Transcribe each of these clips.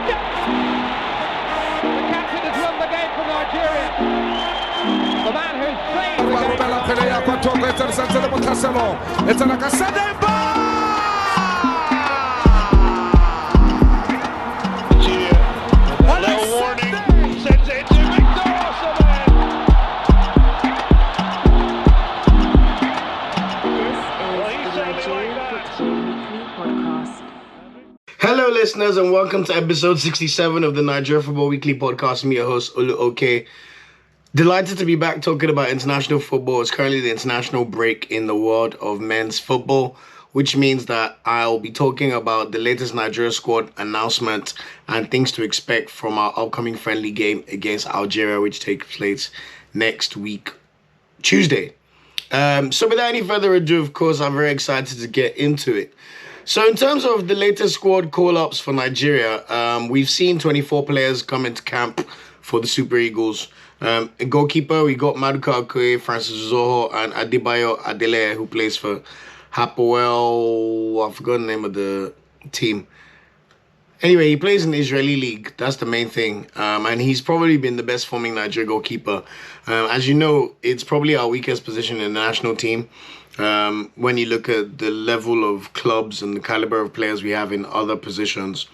The captain has won the game for Nigeria. The man who's played the game. Bella pelea con Togo, it's a Cancelo. It's a Casademba! A little warning sends it to Victor Osimhen. Hello, listeners, and welcome to episode 67 of the Nigeria Football Weekly podcast. Me, your host, Olu Oke. Delighted to be back talking about international football. It's currently the international break in the world of men's football, which means that I'll be talking about the latest Nigeria squad announcement and things to expect from our upcoming friendly game against Algeria, which takes place next week, Tuesday. So without any further ado, of course, I'm very excited to get into it. So in terms of the latest squad call-ups for Nigeria, we've seen 24 players come into camp for the Super Eagles. In goalkeeper, we got Maduka Okoye, Francis Zoho, and Adebayo Adele, who plays for Hapoel. I forgot the name of the team. Anyway, he plays in the Israeli league. That's the main thing. And he's probably been the best forming Nigeria goalkeeper. As you know, it's probably our weakest position in the national team. When you look at the level of clubs and the caliber of players we have in other positions.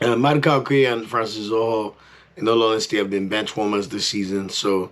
Maduka Okoye and Francis Zoho, in all honesty, have been bench warmers this season. So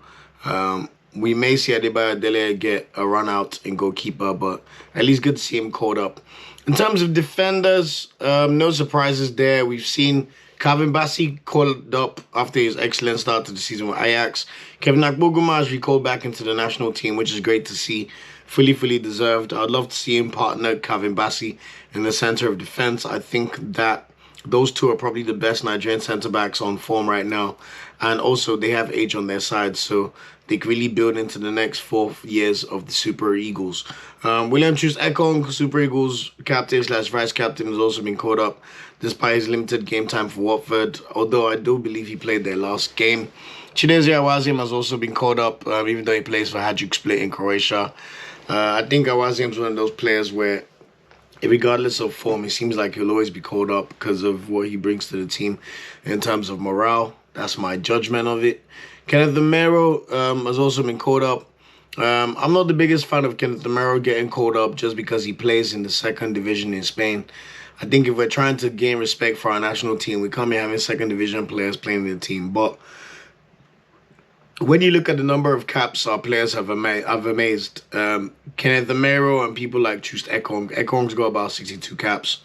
we may see Adebayo Adele get a run out in goalkeeper, but at least good to see him called up. In terms of defenders, no surprises there. We've seen Calvin Bassey called up after his excellent start to the season with Ajax. Kevin Akpoguma has recalled back into the national team, which is great to see. Fully deserved. I'd love to see him partner Calvin Bassey in the center of defense. I think that those two are probably the best Nigerian centre-backs on form right now. And also, they have age on their side, so they can really build into the next 4 years of the Super Eagles. William Troost-Ekong, Super Eagles captain/vice captain, has also been called up despite his limited game time for Watford, although I do believe he played their last game. Chinezie Awaziem has also been called up, even though he plays for Hajduk Split in Croatia. I think Awaziem is one of those players where, regardless of form, it seems like he'll always be called up because of what he brings to the team in terms of morale. That's my judgment of it. Kenneth Demero has also been called up. I'm not the biggest fan of Kenneth Demero getting called up just because he plays in the second division in Spain. I think if we're trying to gain respect for our national team, we can't be having second division players playing in the team. But when you look at the number of caps our players have amazed, Kenneth Demero and people like Troost-Ekong. Ekong's got about 62 caps.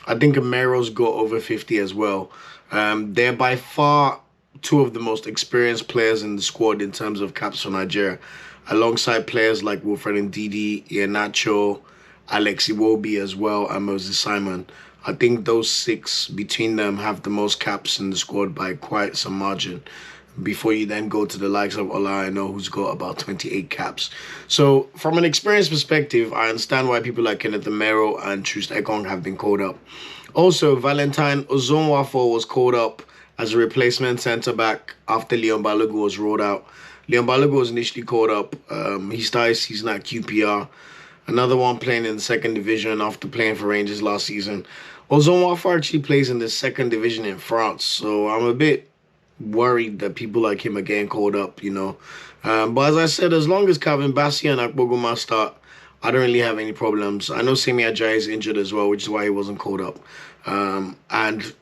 I think Amero's got over 50 as well. They're by far two of the most experienced players in the squad in terms of caps for Nigeria, alongside players like Wilfred Ndidi, Iheanacho, Alex Iwobi as well, and Moses Simon. I think those six between them have the most caps in the squad by quite some margin, before you then go to the likes of Ola Aina, who's got about 28 caps. So from an experience perspective, I understand why people like Kenneth Demero and Troost-Ekong have been called up. Also, Valentine Ozonwafo was called up as a replacement centre-back after Leon Balogun was rolled out. Leon Balogun was initially called up. He started his season at QPR. Another one playing in the second division after playing for Rangers last season. Ozonwafo actually plays in the second division in France, so I'm a bit worried that people like him are getting called up, you know. But as I said, as long as Calvin Bassey and Akpoguma start, I don't really have any problems. I know Semi Ajayi is injured as well, which is why he wasn't called up. And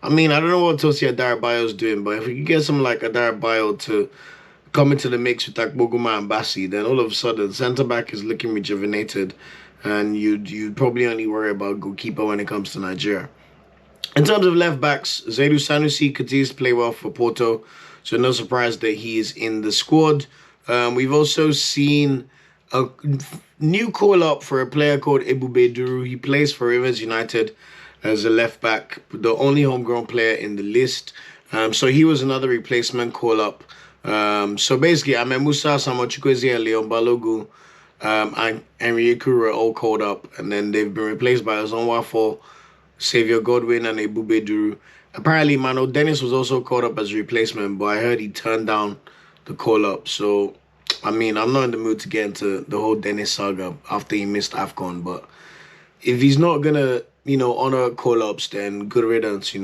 I mean, I don't know what Tosi Adarabayo is doing, but if we could get someone like Adarabayo to come into the mix with Akpoguma and Bassey, then all of a sudden, centre-back is looking rejuvenated, and you'd probably only worry about goalkeeper when it comes to Nigeria. In terms of left-backs, Zaidu Sanusi continues to play well for Porto, so no surprise that he is in the squad. We've also seen a new call-up for a player called Ebube Duru. He plays for Rivers United as a left-back, the only homegrown player in the list. So he was another replacement call-up. So basically, Ahmed Musa, Samuel Chukwueze, and Leon Balogun and Henry Ekuru are all called up, and then they've been replaced by Ozonwafo, Xavier Godwin, and Ebube Duru. Apparently, Mano Dennis was also called up as a replacement, but I heard he turned down the call-up. So, I mean, I'm not in the mood to get into the whole Dennis saga after he missed AFCON, but if he's not going to honor call-ups, then good riddance,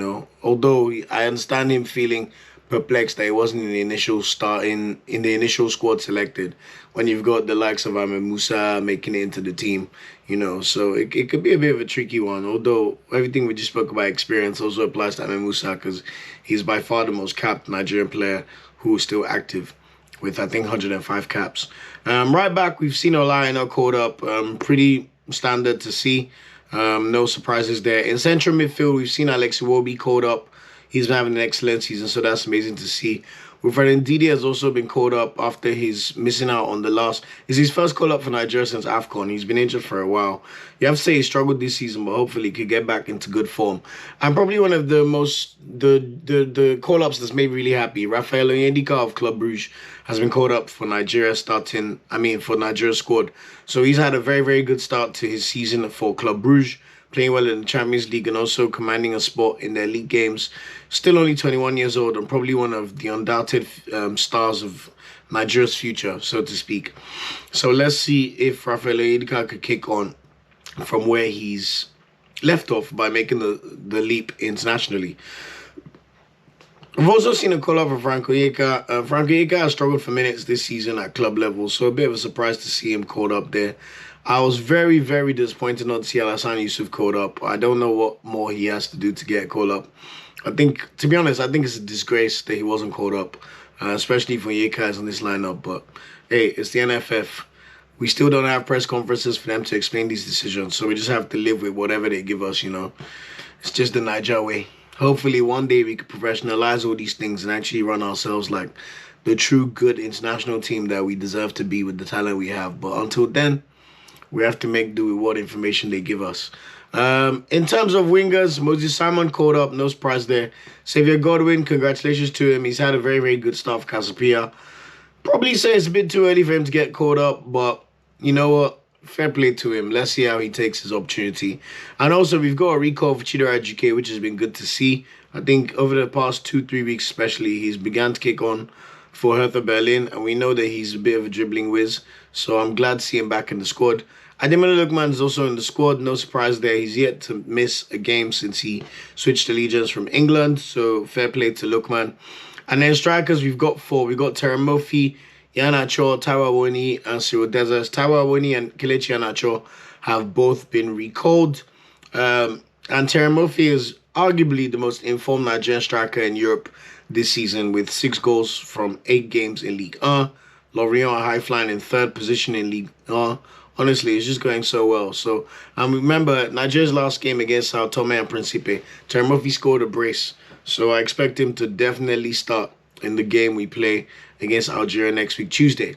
Although I understand him feeling perplexed that he wasn't in the initial start in the initial squad selected when you've got the likes of Ahmed Musa making it into the team, So it could be a bit of a tricky one. Although everything we just spoke about experience also applies to Ahmed Musa because he's by far the most capped Nigerian player who is still active with, I think, 105 caps. Right back, we've seen Olajuwon called up. Pretty standard to see. No surprises there. In central midfield, we've seen Alex Iwobi called up. He's been having an excellent season, so that's amazing to see. Wilfred Ndidi has also been called up after he's missing out on the last. It's his first call up for Nigeria since AFCON. He's been injured for a while. You have to say he struggled this season, but hopefully he could get back into good form. And probably one of the most the call ups that's made me really happy. Rafael Onyedika of Club Brugge has been called up for Nigeria for Nigeria squad. So he's had a very, very good start to his season for Club Brugge, playing well in the Champions League and also commanding a spot in their league games. Still only 21 years old and probably one of the undoubted stars of Nigeria's future, so to speak. So let's see if Rafael Onyedika could kick on from where he's left off by making the leap internationally. We've also seen a call-up for Frank Onyeka. Frank Onyeka has struggled for minutes this season at club level, so a bit of a surprise to see him called up there. I was very, very disappointed not to see Alassane Yusuf called up. I don't know what more he has to do to get called up. To be honest, I think it's a disgrace that he wasn't called up, especially for Onyeka is on this lineup. But hey, it's the NFF. We still don't have press conferences for them to explain these decisions, so we just have to live with whatever they give us, It's just the Niger way. Hopefully one day we could professionalize all these things and actually run ourselves like the true good international team that we deserve to be with the talent we have. But until then, we have to make do with what information they give us. In terms of wingers, Moses Simon called up, no surprise there. Xavier Godwin, congratulations to him. He's had a very, very good start for Casapia. Probably say it's a bit too early for him to get called up, but you know what? Fair play to him. Let's see how he takes his opportunity. And also, we've got a recall for Chidera Ejike, which has been good to see. I think over the past 2-3 weeks especially, he's began to kick on for Hertha Berlin, and we know that he's a bit of a dribbling whiz, so I'm glad to see him back in the squad. Ademola Lookman is also in the squad, no surprise there. He's yet to miss a game since he switched allegiance from England, so fair play to Lookman. And then strikers, we've got 4. We've got Terem Moffi, Iheanacho, Taiwo Awoniyi, and Cyril Dessers. Taiwo Awoniyi and Kelechi Iheanacho have both been recalled. And Terem Moffi is arguably the most informed Nigerian striker in Europe this season with 6 goals from 8 games in Ligue 1. Lorient are high-flying in 3rd position in Ligue 1. Honestly, it's just going so well. So, remember, Nigeria's last game against Sao Tome and Principe, Terem Moffi scored a brace. So I expect him to definitely start in the game we play against Algeria next week, Tuesday.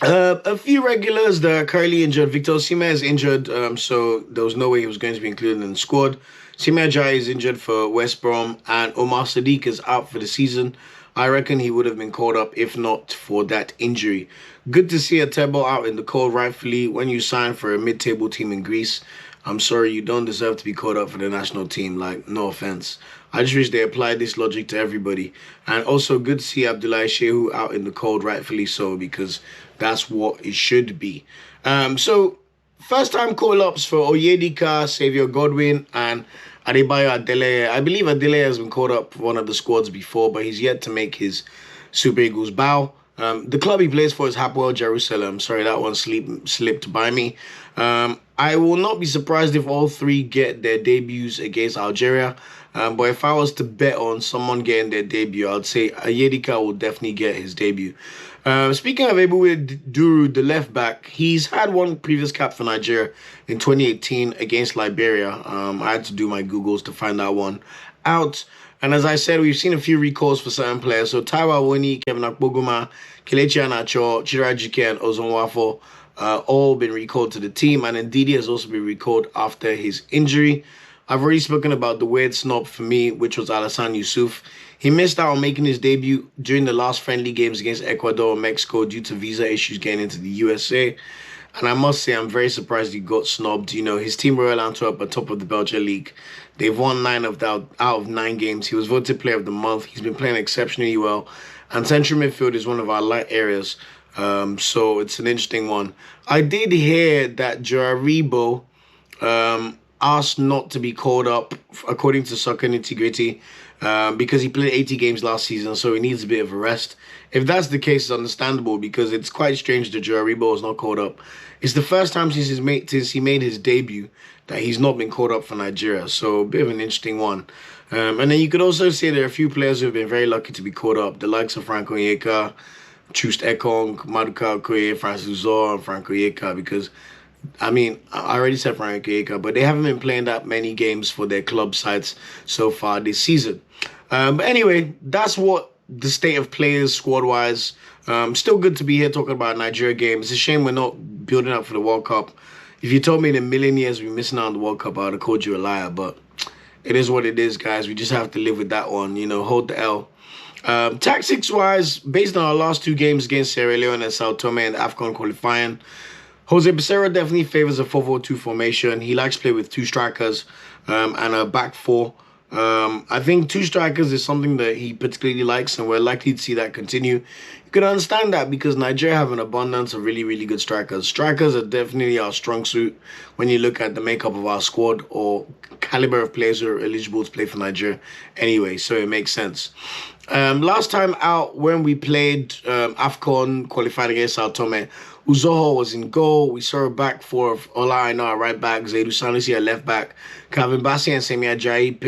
A few regulars that are currently injured. Victor Osimhen is injured, so there was no way he was going to be included in the squad. Simi Ajayi is injured for West Brom, and Omar Sadiq is out for the season. I reckon he would have been called up if not for that injury. Good to see Atebo out in the cold, rightfully. When you sign for a mid-table team in Greece, I'm sorry, you don't deserve to be called up for the national team. Like, no offense. I just wish they applied this logic to everybody. And also good to see Abdoulaye Shehu out in the cold, rightfully so, because that's what it should be. So, first-time call-ups for Onyedika, Xavier Godwin, and Adebayo Adeleye. I believe Adeleye has been called up for one of the squads before, but he's yet to make his Super Eagles bow. The club he plays for is Hapoel Jerusalem. Sorry, that one slipped by me. I will not be surprised if all 3 get their debuts against Algeria. But if I was to bet on someone getting their debut, I'd say Onyedika will definitely get his debut. Speaking of Ebube Duru, the left back, he's had one previous cap for Nigeria in 2018 against Liberia. I had to do my Googles to find that one out. And as I said, we've seen a few recalls for certain players. So Taiwo Awoniyi, Kevin Akpoguma, Kelechi Iheanacho, Chidera Ejike, and Ozon Wafo all been recalled to the team. And Ndidi has also been recalled after his injury. I've already spoken about the weird snub for me, which was Alassane Yusuf. He missed out on making his debut during the last friendly games against Ecuador and Mexico due to visa issues getting into the USA. And I must say, I'm very surprised he got snubbed. You know, his team, Royal Antwerp, are top of the Belgian league. They've won 9 out of 9 games. He was voted player of the month. He's been playing exceptionally well. And central midfield is one of our light areas. So it's an interesting one. I did hear that Joaribo, asked not to be called up, according to Soccer Nitty-Gritty, because he played 80 games last season, so he needs a bit of a rest. If that's the case, it's understandable, because it's quite strange that Joe Aribo was not called up. It's the first time since he made his debut that he's not been called up for Nigeria, so a bit of an interesting one. And then you could also say there are a few players who have been very lucky to be called up, the likes of Frank Onyeka, Chust Ekong, Maduka Okoye, Francis Uzor, and Frank Onyeka, because, I mean, I already said Frank Onyeka, but they haven't been playing that many games for their club sides so far this season. But anyway, that's what the state of players squad-wise. Still good to be here talking about Nigeria game. It's a shame we're not building up for the World Cup. If you told me in a million years we're missing out on the World Cup, I would have called you a liar, but it is what it is, guys. We just have to live with that one, you know, hold the L. Tactics-wise, based on our last 2 games against Sierra Leone and Sao Tome and AFCON qualifying, Jose Peseiro definitely favors a 4-4-2 formation. He likes to play with 2 strikers and a back 4. I think 2 strikers is something that he particularly likes, and we're likely to see that continue. You can understand that because Nigeria have an abundance of really, really good strikers. Strikers are definitely our strong suit when you look at the makeup of our squad or caliber of players who are eligible to play for Nigeria anyway, so it makes sense. Last time out when we played AFCON qualified against Sao Tome, Uzoho was in goal. We saw a back 4 of Ola Aina at right back, Zaidu Sanusi at left back, Calvin Bassey and Semi Ajayi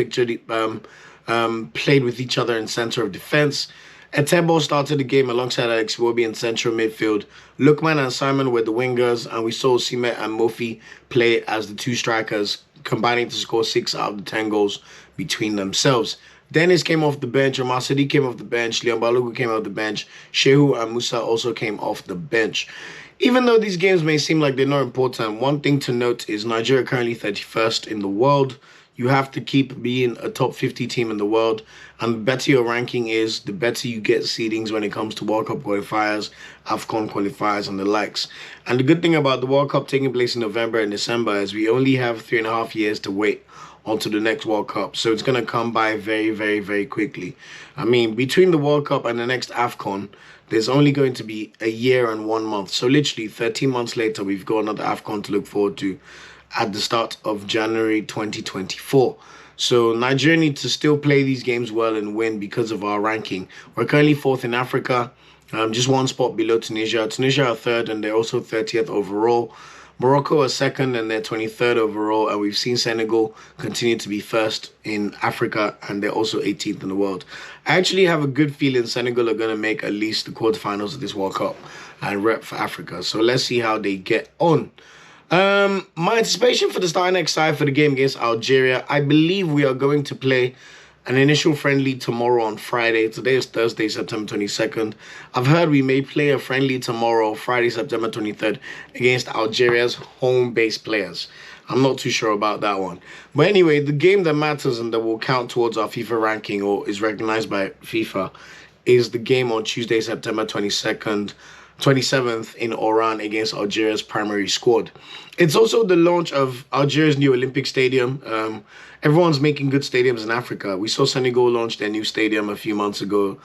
played with each other in center of defense. Etebo started the game alongside Alex Iwobi in central midfield. Lookman and Simon were the wingers, and we saw Sime and Moffi play as the 2 strikers, combining to score 6 out of the 10 goals between themselves. Dennis came off the bench, Omar Sadi came off the bench, Leon Balogun came off the bench, Shehu and Musa also came off the bench. Even though these games may seem like they're not important, one thing to note is Nigeria currently 31st in the world. You have to keep being a top 50 team in the world, and the better your ranking is, the better you get seedings when it comes to World Cup qualifiers, AFCON qualifiers, and the likes. And the good thing about the World Cup taking place in November and December is we only have 3.5 years to wait onto the next World Cup. So it's going to come by very, very, very quickly. I mean, between the World Cup and the next AFCON, there's only going to be a year and 1 month. So literally 13 months later, we've got another AFCON to look forward to at the start of January 2024. So Nigeria need to still play these games well and win because of our ranking. We're currently 4th in Africa, just 1 spot below Tunisia. Tunisia are 3rd and they're also 30th overall. Morocco are 2nd and they're 23rd overall, and we've seen Senegal continue to be 1st in Africa and they're also 18th in the world. I actually have a good feeling Senegal are going to make at least the quarterfinals of this World Cup and rep for Africa. So let's see how they get on. My anticipation for the starting X side for the game against Algeria, I believe we are going to play an initial friendly tomorrow on Friday. Today is Thursday, September 22nd. I've heard we may play a friendly tomorrow, Friday, September 23rd, against Algeria's home-based players. I'm not too sure about that one. But anyway, the game that matters and that will count towards our FIFA ranking or is recognized by FIFA is the game on Tuesday, September 27th in Oran against Algeria's primary squad. It's also the launch of Algeria's new Olympic stadium. Everyone's making good stadiums in Africa. We saw Senegal launch their new stadium a few months ago.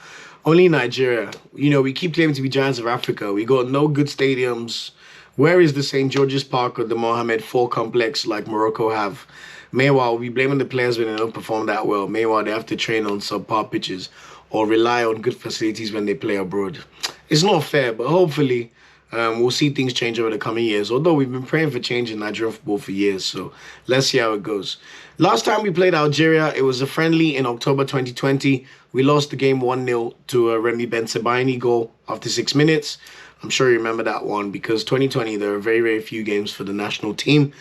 Only Nigeria. You know, we keep claiming to be giants of Africa. We got no good stadiums. Where is the St. George's Park or the Mohammed IV complex like Morocco have? Meanwhile, we blaming the players when they don't perform that well. Meanwhile, they have to train on subpar pitches or rely on good facilities when they play abroad. It's not fair, but hopefully we'll see things change over the coming years. Although we've been praying for change in Nigerian football for years, so let's see how it goes. Last time we played Algeria, it was a friendly in October 2020. We lost the game 1-0 to a Remy Bensebaini goal after 6 minutes. I'm sure you remember that one because 2020, there were very, very few games for the national team.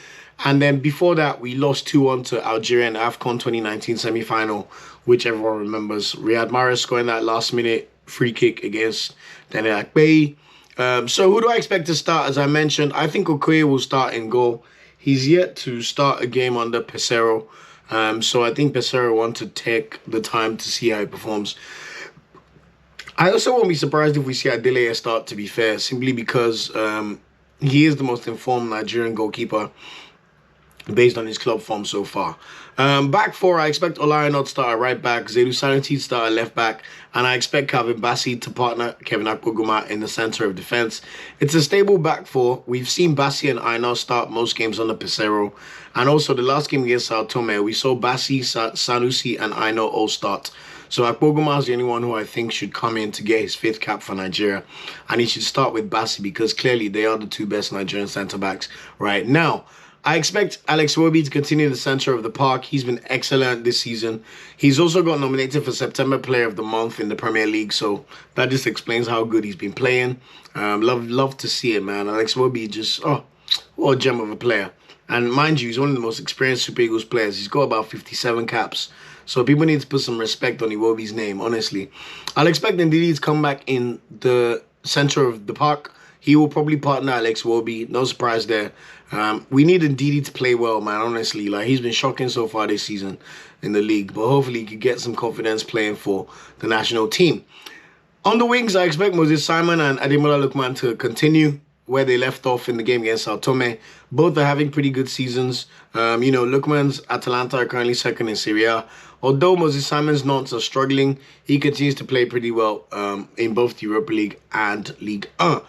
And then before that, we lost 2-1 to Algeria in the AFCON 2019 semi-final, which everyone remembers. Riyad Mahrez scoring that last-minute free kick against Daniel Akpeyi. So who do I expect to start? As I mentioned, I think Okoye will start in goal. He's yet to start a game under Peseiro. So I think Peseiro wants to take the time to see how he performs. I also won't be surprised if we see Adeleye start, to be fair, simply because he is the most informed Nigerian goalkeeper based on his club form so far. Back four, I expect Olajuwon to start at right back, Zedu Sanusi to start at left back, and I expect Calvin Bassey to partner Kevin Akpoguma in the center of defense. It's a stable back four. We've seen Bassey and Aina start most games under Peseiro, and also the last game against Sao Tome, we saw Bassey, Sanusi, and Aina all start. So Akpoguma is the only one who I think should come in to get his 5th cap for Nigeria, and he should start with Bassey because clearly they are the 2 best Nigerian centre backs right now. I expect Alex Iwobi to continue in the center of the park. He's been excellent this season. He's also got nominated for September Player of the Month in the Premier League, so that just explains how good he's been playing. Love to see it, man. Alex Iwobi just, what a gem of a player. And mind you, he's one of the most experienced Super Eagles players. He's got about 57 caps. So people need to put some respect on Iwobi's name, honestly. I'll expect Ndidi to come back in the center of the park. He will probably partner Alex Iwobi. No surprise there. We need Ndidi to play well, man, honestly. Like, he's been shocking so far this season in the league. But hopefully he could get some confidence playing for the national team. On the wings, I expect Moses Simon and Ademola Lookman to continue where they left off in the game against Sao Tome. Both are having pretty good seasons. Lookman's Atalanta are currently second in Serie A. Although Moses Simon's Nantes are struggling, he continues to play pretty well in both the Europa League and Ligue 1.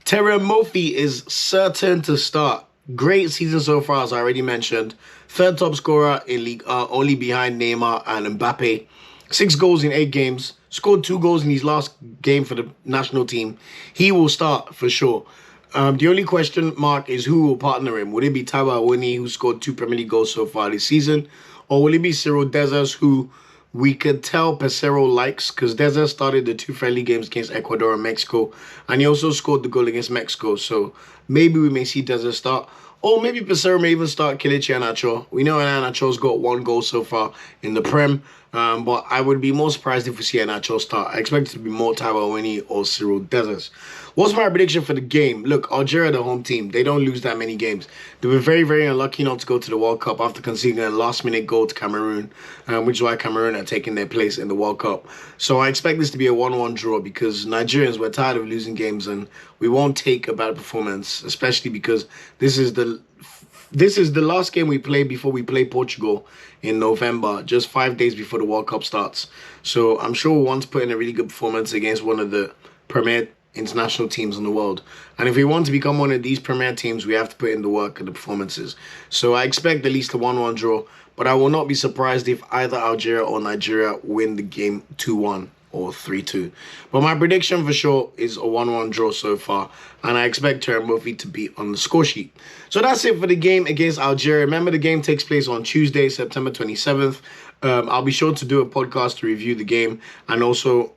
Terem Moffi is certain to start. Great season so far, as I already mentioned. 3rd top scorer in Ligue 1, only behind Neymar and Mbappe. 6 goals in 8 games. Scored 2 goals in his last game for the national team. He will start for sure. The only question mark is who will partner him. Would it be Taiwo Awoniyi, who scored 2 Premier League goals so far this season? Or will it be Cyril Dessers, who we could tell Peseiro likes, because Dessers started the 2 friendly games against Ecuador and Mexico, and he also scored the goal against Mexico. So maybe we may see Dessers start. Or maybe Peseiro may even start Kelechi Iheanacho. We know Iheanacho's got 1 goal so far in the Prem, but I would be more surprised if we see Iheanacho start. I expect it to be more Taiwo Awoniyi or Cyril Dessers. What's my prediction for the game? Look, Algeria, the home team, they don't lose that many games. They were very, very unlucky not to go to the World Cup after conceding a last-minute goal to Cameroon, which is why Cameroon are taking their place in the World Cup. So I expect this to be a 1-1 draw because Nigerians were tired of losing games and we won't take a bad performance, especially because this is the last game we play before we play Portugal in November, just 5 days before the World Cup starts. So I'm sure we'll want to put in a really good performance against one of the premier international teams in the world. And if we want to become one of these premier teams, we have to put in the work and the performances. So I expect at least a 1-1 draw, but I will not be surprised if either Algeria or Nigeria win the game 2-1 or 3-2. But my prediction for sure is a 1-1 draw so far, and I expect Terem Moffi to be on the score sheet. So that's it for the game against Algeria. Remember, the game takes place on Tuesday, September 27th. I'll be sure to do a podcast to review the game and also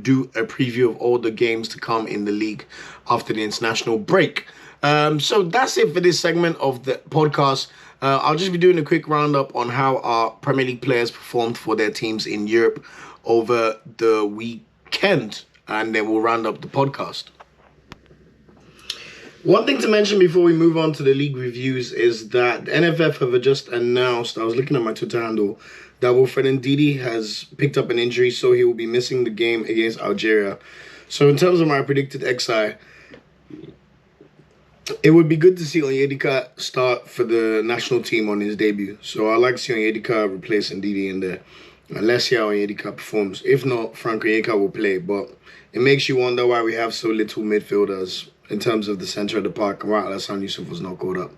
do a preview of all the games to come in the league after the international break. So that's it for this segment of the podcast. I'll just be doing a quick roundup on how our Premier League players performed for their teams in Europe over the weekend, and then we'll round up the podcast. One thing to mention before we move on to the league reviews is that the NFF have just announced, I was looking at my Twitter handle, that Wilfred Ndidi has picked up an injury, so he will be missing the game against Algeria. So in terms of my predicted XI, it would be good to see Onyedika start for the national team on his debut. So I like to see Onyedika replace Ndidi in there. And let's see how Onyedika performs. If not, Frank Onyeka will play. But it makes you wonder why we have so little midfielders in terms of the center of the park. Right, Alassane Yusuf was not called up.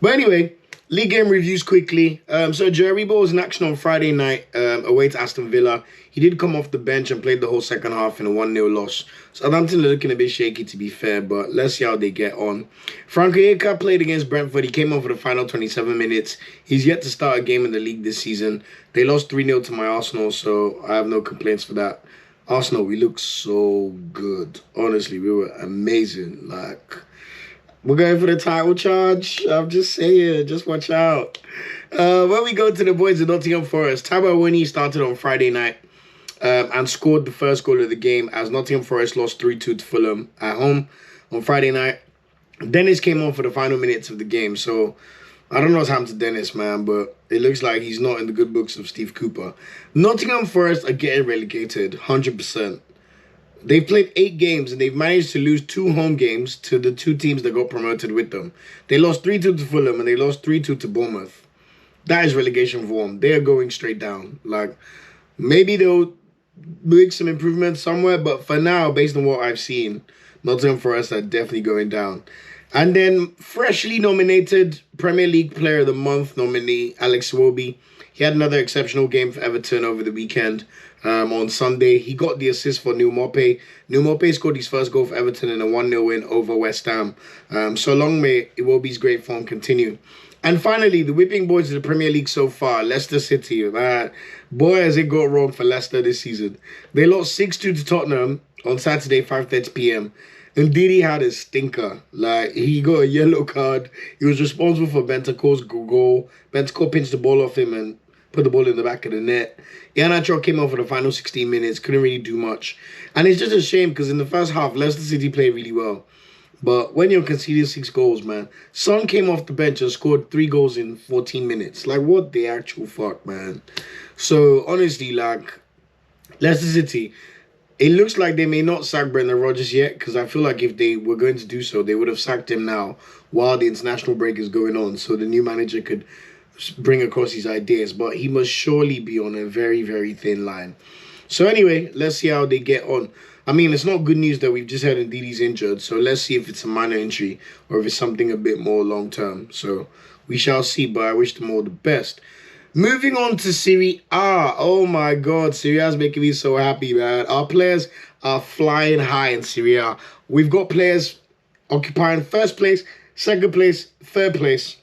But anyway, league game reviews quickly. So Jerebo was in action on Friday night away to Aston Villa. He did come off the bench and played the whole second half in a 1-0 loss. Southampton are looking a bit shaky, to be fair, but let's see how they get on. Frank Onyeka played against Brentford. He came on for the final 27 minutes. He's yet to start a game in the league this season. They lost 3-0 to my Arsenal, so I have no complaints for that. Arsenal, we look so good. Honestly, we were amazing. Like, we're going for the title charge. I'm just saying, just watch out. When we go to the boys in Nottingham Forest, Taiwo Awoniyi started on Friday night and scored the first goal of the game as Nottingham Forest lost 3-2 to Fulham at home on Friday night. Dennis came on for the final minutes of the game, so I don't know what's happened to Dennis, man, but it looks like he's not in the good books of Steve Cooper. Nottingham Forest are getting relegated, 100%. They've played 8 games and they've managed to lose 2 home games to the 2 teams that got promoted with them. They lost 3-2 to Fulham and they lost 3-2 to Bournemouth. That is relegation form. They are going straight down. Like, maybe they'll make some improvements somewhere, but for now, based on what I've seen, Nottingham Forest are definitely going down. And then freshly nominated Premier League Player of the Month nominee, Alex Iwobi. He had another exceptional game for Everton over the weekend. On Sunday, he got the assist for Terem Moffi. Terem Moffi scored his first goal for Everton in a 1-0 win over West Ham. So long may Iwobi's great form continue. And finally, the whipping boys of the Premier League so far, Leicester City. Boy, has it got wrong for Leicester this season. They lost 6-2 to Tottenham on Saturday, 5:30 p.m. And Didi had a stinker. Like, he got a yellow card. He was responsible for Bentancur's goal. Bentancur pinched the ball off him and put the ball in the back of the net. Iheanacho came on for the final 16 minutes. Couldn't really do much. And it's just a shame because in the first half, Leicester City played really well. But when you're conceding 6 goals, man, Son came off the bench and scored 3 goals in 14 minutes. Like, what the actual fuck, man? So, honestly, like, Leicester City, it looks like they may not sack Brendan Rodgers yet, because I feel like if they were going to do so, they would have sacked him now while the international break is going on, so the new manager could bring across his ideas. But he must surely be on a very, very thin line. So anyway, let's see how they get on. I mean, it's not good news that we've just heard Ndidi's injured, so let's see if it's a minor injury or if it's something a bit more long-term. So we shall see, but I wish them all the best. Moving on to Serie A. Oh my God, Serie A is making me so happy, man. Our players are flying high in Serie A. We've got players occupying first place, second place, third place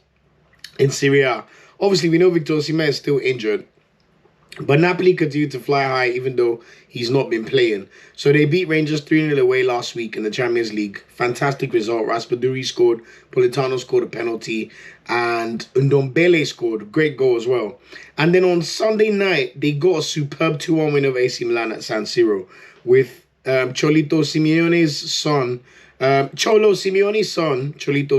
in Serie A. Obviously, we know Victor Osimhen is still injured, but Napoli continue to fly high even though he's not been playing. So they beat Rangers 3-0 away last week in the Champions League. Fantastic result. Raspadori scored, Politano scored a penalty, and Ndombele scored. Great goal as well. And then on Sunday night, they got a superb 2-1 win over AC Milan at San Siro with Cholito Simeone's son, Cholito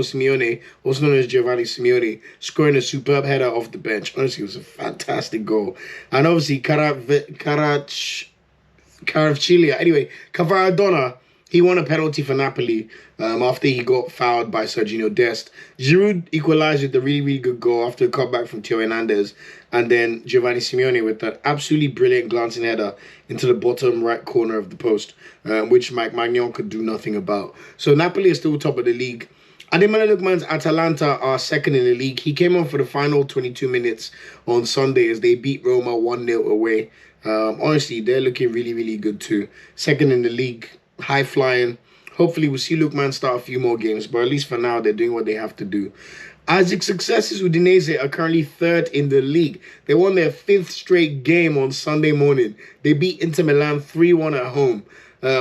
Simeone, also known as Giovanni Simeone, scoring a superb header off the bench. Honestly, it was a fantastic goal. And obviously, Cavaradonna, he won a penalty for Napoli after he got fouled by Sergiño Dest. Giroud equalized with a really, really good goal after a cutback from Theo Hernandez. And then Giovanni Simeone with that absolutely brilliant glancing header into the bottom right corner of the post, which Mike Maignan could do nothing about. So Napoli is still top of the league. Ademola Lookman's Atalanta are second in the league. He came on for the final 22 minutes on Sunday as they beat Roma 1-0 away. Honestly, they're looking really, really good too. Second in the league, high flying. Hopefully, we'll see Lookman start a few more games, but at least for now, they're doing what they have to do. Isaac's successes with Udinese are currently third in the league. They won their 5th straight game on Sunday morning. They beat Inter Milan 3-1 at home.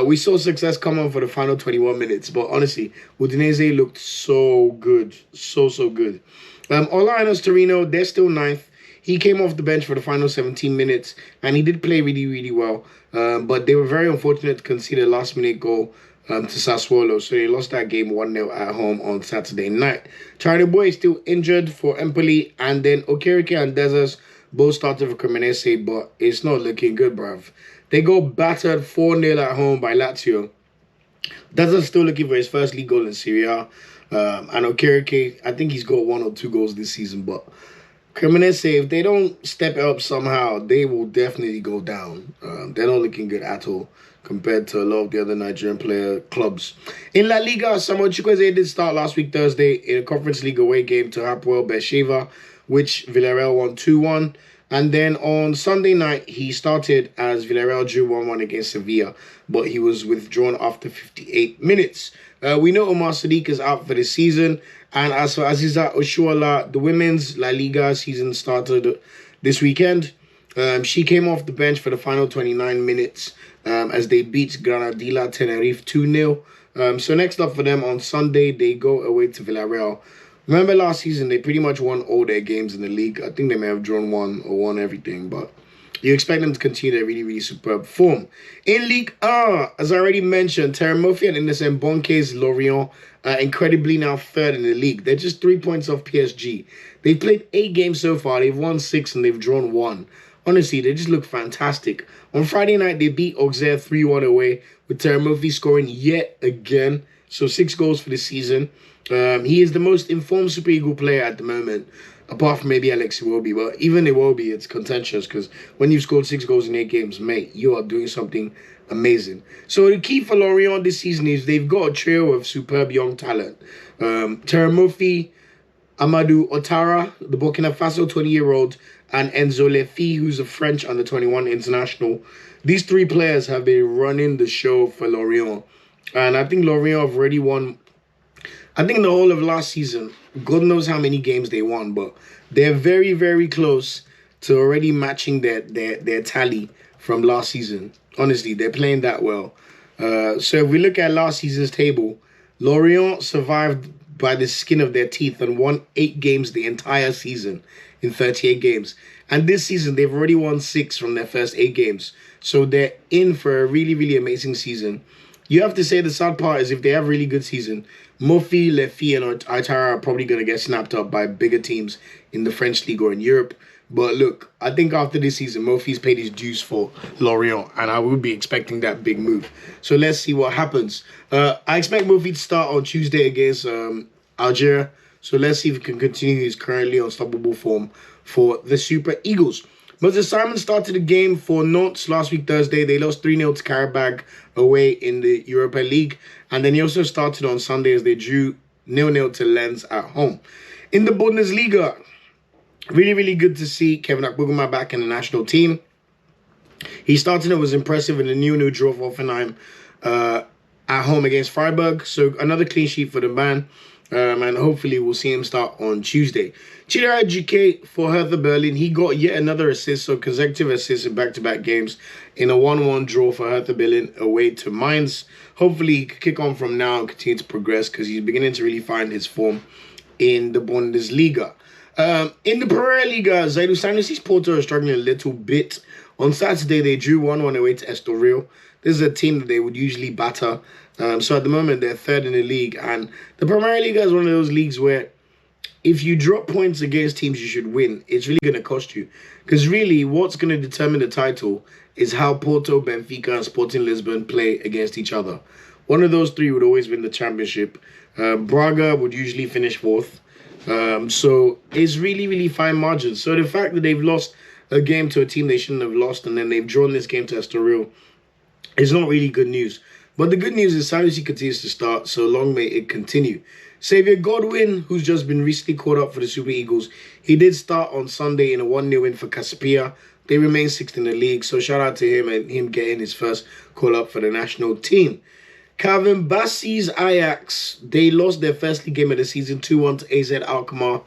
We saw success come on for the final 21 minutes, but honestly, Udinese looked so good. So good. Orlano's Torino, they're still 9th. He came off the bench for the final 17 minutes, and he did play really, really well. But they were very unfortunate to concede a last-minute goal to Sassuolo, so they lost that game 1-0 at home on Saturday night. Charlie Boy is still injured for Empoli, and then Okereke and Dezers both started for Cremonese, but it's not looking good, bruv. They got battered 4-0 at home by Lazio. Dezers still looking for his first league goal in Serie A, and Okereke, I think he's got 1 or 2 goals this season, but Cremonese, if they don't step up somehow, they will definitely go down. They're not looking good at all compared to a lot of the other Nigerian clubs. In La Liga, Samuel Chukwueze did start last week Thursday in a Conference League away game to Hapoel Beersheva, which Villarreal won 2-1. And then on Sunday night, he started as Villarreal drew 1-1 against Sevilla, but he was withdrawn after 58 minutes. We know Omar Sadiq is out for the season. And as for Aziza Oshuala, the women's La Liga season started this weekend. She came off the bench for the final 29 minutes as they beat Granadilla Tenerife 2-0. So next up for them on Sunday, they go away to Villarreal. Remember last season, they pretty much won all their games in the league. I think they may have drawn 1 or won everything, but You expect them to continue their really, really superb form. In Ligue 1, as I already mentioned, Terem Moffi and Innocent Bonke's Lorient are incredibly now third in the league. They're just 3 points off PSG. They've played 8 games so far. They've won 6 and they've drawn 1. Honestly, they just look fantastic. On Friday night, they beat Auxerre 3-1 away, with Terem Moffi scoring yet again. So 6 goals for the season. He is the most informed Super Eagle player at the moment, apart from maybe Alex Iwobi. But even Iwobi, it's contentious because when you've scored 6 goals in 8 games, mate, you are doing something amazing. So the key for Lorient this season is they've got a trio of superb young talent. Terem Moffi, Amadou Ouattara, the Burkina Faso 20-year-old, and Enzo Lefi, who's a French under-21 international. These 3 players have been running the show for Lorient. And I think Lorient have already won, I think the whole of last season, God knows how many games they won, but they're very, very close to already matching their tally from last season. Honestly, they're playing that well. So if we look at last season's table, Lorient survived by the skin of their teeth and won 8 games the entire season in 38 games. And this season, they've already won 6 from their first 8 games. So they're in for a really, really amazing season. You have to say the sad part is if they have a really good season, Moffi, Lefi, and Ouattara are probably going to get snapped up by bigger teams in the French league or in Europe. But look, I think after this season, Moffi's paid his dues for Lorient, and I would be expecting that big move. So let's see what happens. I expect Moffi to start on Tuesday against Algeria. So let's see if he can continue his currently unstoppable form for the Super Eagles. Moses Simon started the game for Nantes last week Thursday. They lost 3-0 to Karabag away in the Europa League. And then he also started on Sunday as they drew 0-0 to Lens at home. In the Bundesliga, really, really good to see Kevin Akpoguma back in the national team. He started and was impressive in the new draw for Offenheim at home against Freiburg. So another clean sheet for the man. And hopefully we'll see him start on Tuesday. Chidera GK for Hertha Berlin. He got yet another assist, so consecutive assists in back-to-back games in a 1-1 draw for Hertha Berlin away to Mainz. Hopefully he can kick on from now and continue to progress because he's beginning to really find his form in the Bundesliga. In the Premier Liga, Zaidu Sanusi's Porto are struggling a little bit. On Saturday, they drew 1-1 away to Estoril. This is a team that they would usually batter. So at the moment, they're third in the league. And the Premier Liga is one of those leagues where if you drop points against teams you should win, it's really going to cost you. Because really, what's going to determine the title is how Porto, Benfica, and Sporting Lisbon play against each other. One of those 3 would always win the championship. Braga would usually finish 4th. So it's really, really fine margins. So the fact that they've lost a game to a team they shouldn't have lost and then they've drawn this game to Estoril is not really good news. But the good news is Sanusi continues to start, so long may it continue. Xavier Godwin, who's just been recently called up for the Super Eagles, he did start on Sunday in a 1-0 win for Casapia. They remain 6th in the league, so shout out to him and him getting his first call up for the national team. Calvin Bassey's Ajax, they lost their first league game of the season 2-1 to AZ Alkmaar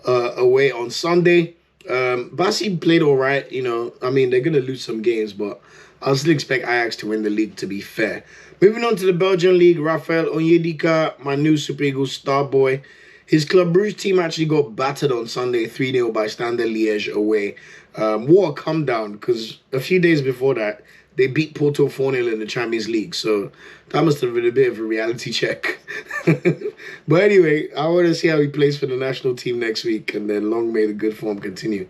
away on Sunday. Bassey played all right, you know. I mean, they're going to lose some games, but I'll still expect Ajax to win the league, to be fair. Moving on to the Belgian league, Rafael Onyedika, my new Super Eagles star boy. His Club Brugge team actually got battered on Sunday 3-0 by Standard Liège away. What a come down, because a few days before that, they beat Porto 4-0 in the Champions League. So that must have been a bit of a reality check. But anyway, I want to see how he plays for the national team next week. And then long may the good form continue.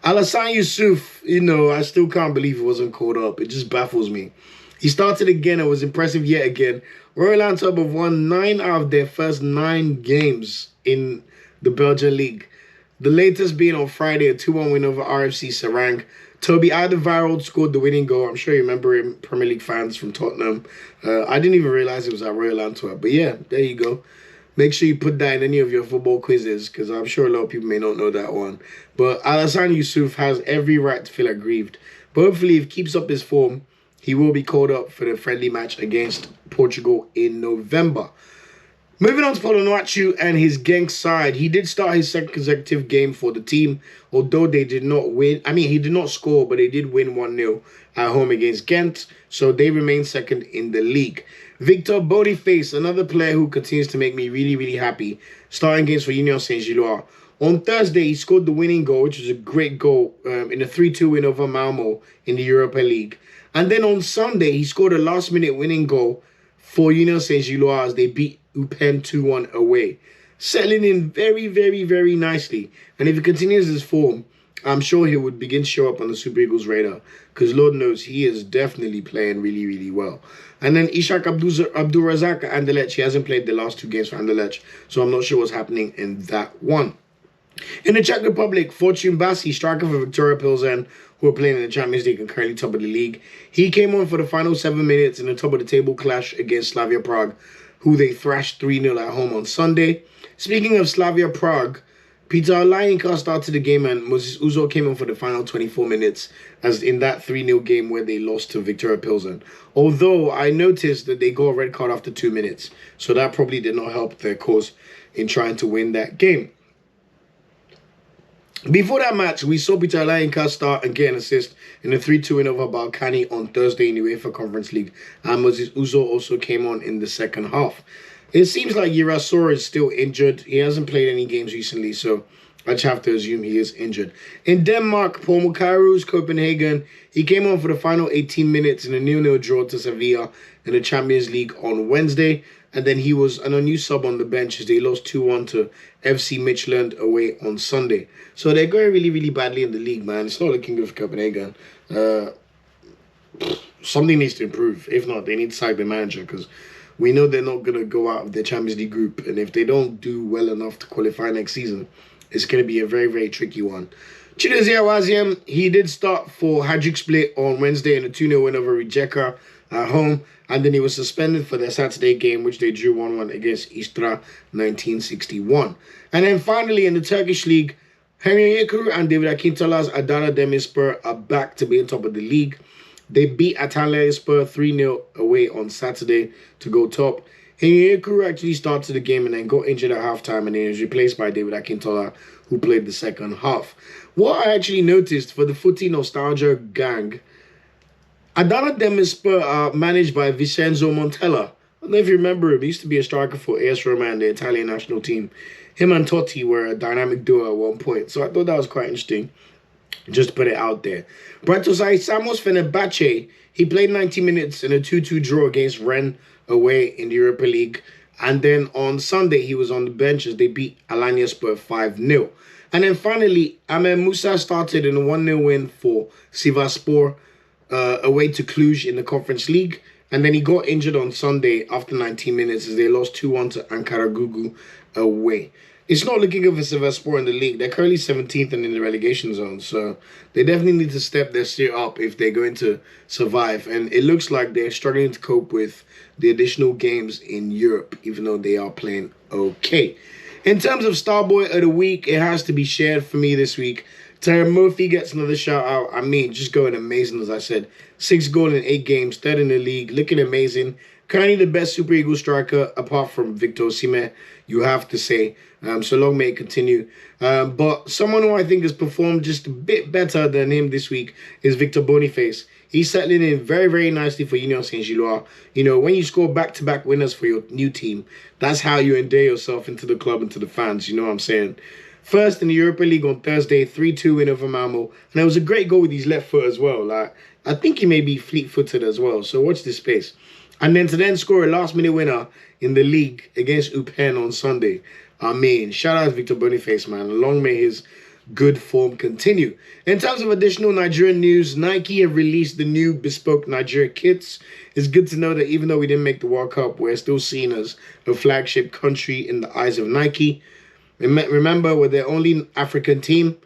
Alassane Youssouf, you know, I still can't believe he wasn't called up. It just baffles me. He started again and was impressive yet again. Royal Antwerp have won 9 out of their first 9 games in the Belgian league. The latest being on Friday, a 2-1 win over RFC Serang. Toby Alderweireld scored the winning goal. I'm sure you remember him, Premier League fans from Tottenham. I didn't even realize it was at Royal Antwerp. But yeah, there you go. Make sure you put that in any of your football quizzes because I'm sure a lot of people may not know that one. But Alassane Youssouf has every right to feel aggrieved. But hopefully, if he keeps up his form, he will be called up for the friendly match against Portugal in November. Moving on to Paulo Noachu and his Genk side. He did start his second consecutive game for the team, although they did not win. I mean, he did not score, but they did win 1-0 at home against Ghent, so they remain second in the league. Victor Boniface, another player who continues to make me really, really happy, starting games for Union Saint-Gilloise. On Thursday, he scored the winning goal, which was a great goal in a 3-2 win over Malmo in the Europa League. And then on Sunday, he scored a last-minute winning goal for Union Saint-Gilloise as they beat Eupen 2-1 away. Settling in very, very, very nicely. And if he continues his form, I'm sure he would begin to show up on the Super Eagles radar. Because Lord knows he is definitely playing really, really well. And then Ishak Abdulrazak at Anderlecht. He hasn't played the last 2 games for Anderlecht. So I'm not sure what's happening in that one. In the Czech Republic, Fortune Bassi, striker for Victoria Pilsen, who are playing in the Champions League and currently top of the league. He came on for the final 7 minutes in the top of the table clash against Slavia Prague, who they thrashed 3-0 at home on Sunday. Speaking of Slavia Prague, Peter Olayinka started the game and Moses Uzo came on for the final 24 minutes as in that 3-0 game where they lost to Victoria Pilsen. Although I noticed that they got a red card after 2 minutes, so that probably did not help their cause in trying to win that game. Before that match, we saw Peter Olayinka start and get an assist in a 3-2 win over Balkany on Thursday in the UEFA Conference League. And Moses Uzo also came on in the second half. It seems like Girasor is still injured. He hasn't played any games recently, so I just have to assume he is injured. In Denmark, Paul Mukaru's Copenhagen, he came on for the final 18 minutes in a 0-0 draw to Sevilla in the Champions League on Wednesday. And then he was an unused sub on the bench as they lost 2-1 to FC Midtjylland away on Sunday. So they're going really, really badly in the league, man. It's not looking good for Copenhagen. Something needs to improve. If not, they need to sack the manager because we know they're not going to go out of their Champions League group. And if they don't do well enough to qualify next season, it's going to be a very, very tricky one. Chidozia Waziem, he did start for Hajduk Split on Wednesday in a 2-0 win over Rijeka at home. And then he was suspended for their Saturday game, which they drew 1-1 against Istra 1961. And then finally in the Turkish league, Henry Yekuru and David Akintola's Adana Demirspor are back to being top of the league. They beat Antalyaspor 3-0 away on Saturday to go top. Henry Yekuru actually started the game and then got injured at halftime and then he was replaced by David Akintola, who played the second half. What I actually noticed for the footy nostalgia gang, Adana Demirspor are managed by Vincenzo Montella. I don't know if you remember him. He used to be a striker for AS Roma and the Italian national team. Him and Totti were a dynamic duo at one point. So I thought that was quite interesting. Just to put it out there. Brantosai Samos Fenerbahce, he played 90 minutes in a 2-2 draw against Rennes away in the Europa League. And then on Sunday, he was on the bench as they beat Alanyaspor 5-0. And then finally, Ahmed Musa started in a 1-0 win for Sivasspor away to Cluj in the Conference League. And then he got injured on Sunday after 19 minutes as they lost 2-1 to Ankara-Gugu away. It's not looking good for Sivasspor in the league. They're currently 17th and in the relegation zone. So they definitely need to step their steer up if they're going to survive. And it looks like they're struggling to cope with the additional games in Europe, even though they are playing okay. In terms of Starboy of the Week, it has to be shared for me this week. Terem Moffi gets another shout out. I mean, just going amazing, as I said. 6 goals in 8 games, 3rd in the league, looking amazing. Currently the best Super Eagles striker, apart from Victor Osimhen, you have to say. So long may it continue. But someone who I think has performed just a bit better than him this week is Victor Boniface. He's settling in very, very nicely for Union Saint-Gilloise. You know, when you score back-to-back winners for your new team, that's how you endear yourself into the club and to the fans. You know what I'm saying? First in the Europa League on Thursday, 3-2 win over Malmo. And it was a great goal with his left foot as well. Like, I think he may be fleet-footed as well. So watch this space. And then to then score a last-minute winner in the league against Eupen on Sunday. I mean, shout out to Victor Boniface, man. Long may his good form continue. In terms of additional Nigerian news, Nike have released the new bespoke Nigeria kits. It's good to know that even though we didn't make the World Cup, we're still seen as a flagship country in the eyes of Nike. Remember, we're the only African team.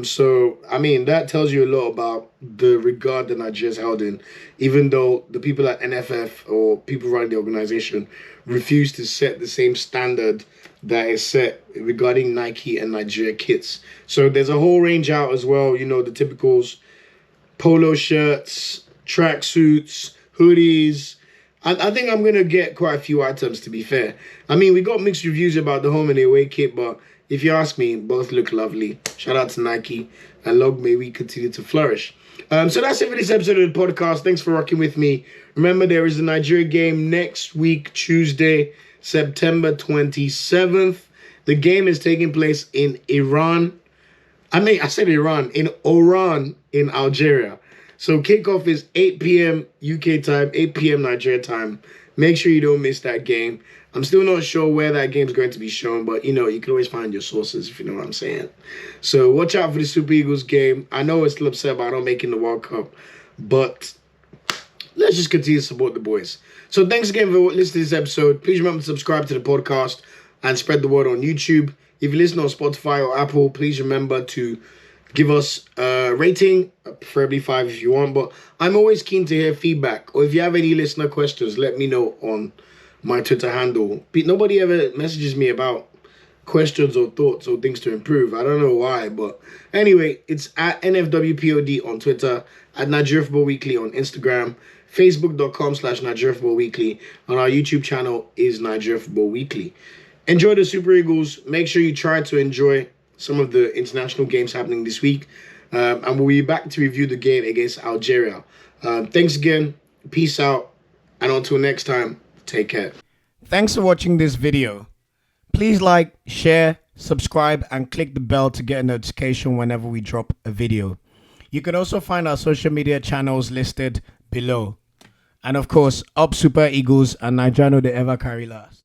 So, I mean, that tells you a lot about the regard that Nigeria's held in, even though the people at NFF or people running the organization refuse to set the same standard that is set regarding Nike and Nigeria kits. So there's a whole range out as well, you know, the typicals, polo shirts, tracksuits, hoodies. I think I'm going to get quite a few items, to be fair. I mean, we got mixed reviews about the home and away kit, but if you ask me, both look lovely. Shout out to Nike, and long may we continue to flourish. So that's it for this episode of the podcast. Thanks for rocking with me. Remember, there is a Nigeria game next week, Tuesday, September 27th. The game is taking place in Iran. I said Iran, in Oran, in Algeria. So kickoff is 8 p.m. UK time, 8 p.m. Nigeria time. Make sure you don't miss that game. I'm still not sure where that game is going to be shown, but, you know, you can always find your sources, if you know what I'm saying. So watch out for the Super Eagles game. I know it's still upset about not making the World Cup, but let's just continue to support the boys. So thanks again for listening to this episode. Please remember to subscribe to the podcast and spread the word on YouTube. If you listen on Spotify or Apple, please remember to give us a rating, preferably 5 if you want. But I'm always keen to hear feedback. Or if you have any listener questions, let me know on my Twitter handle. Nobody ever messages me about questions or thoughts or things to improve. I don't know why. But anyway, it's at NFWPOD on Twitter, at Nigeria Football Weekly on Instagram, Facebook.com/Nigeria Football Weekly. And our YouTube channel is Nigeria Football Weekly. Enjoy the Super Eagles. Make sure you try to enjoy some of the international games happening this week. And we'll be back to review the game against Algeria. Thanks again. Peace out. And until next time, take care. Thanks for watching this video. Please like, share, subscribe, and click the bell to get a notification whenever we drop a video. You can also find our social media channels listed below. And of course, up Super Eagles and Nigeria no dey ever carry last.